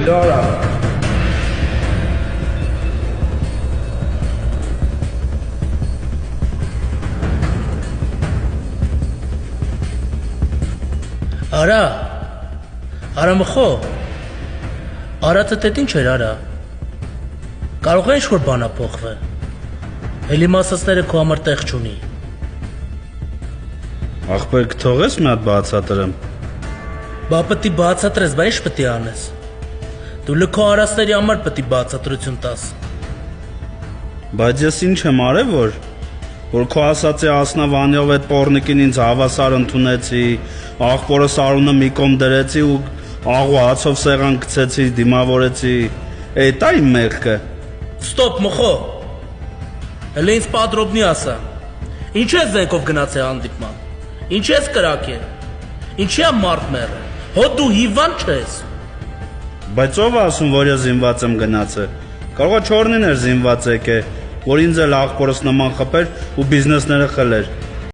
Լորա։ Արա մխո։ Արածը տետ ինչ էր արա։ Կարող է ինչ-որ բանա փոխվել։ Էլի մասածները քո համար տեղ չունի։ Ախպեր կթողես մի հատ բացատրեմ։ Բա պետք է բացատրես, բա ինչ պետք է անես։ Դու լքո արածների համար պետք է բացատրություն տաս։ Բայց ես ինչ եմ արել, որ քո ասացի Ասնավանյով այդ պորնիկին ինձ հավասար ընդունեցի, աղբորը Սարունը մի կողմ դրեցի ու աղու հացով սեղան գցեցի, դիմավորեցի, էտա իմ մեղքը։ Ստոպ մխո։ Հələ ինձ պատրոբնի ասա։ Ինչ ես զենքով գնացել հանդիպման։ Ինչ ես կրակել։ Ինչի է մարդ մեռը։ Հո դու հիվանդ չես։ Բայց ով ասում, որ ես զինված եմ գնացել։ Կարող է չորնին էր զինված եկե, որ ինձ էլ աղբորս նման խփեր ու բիզնեսները խլեր։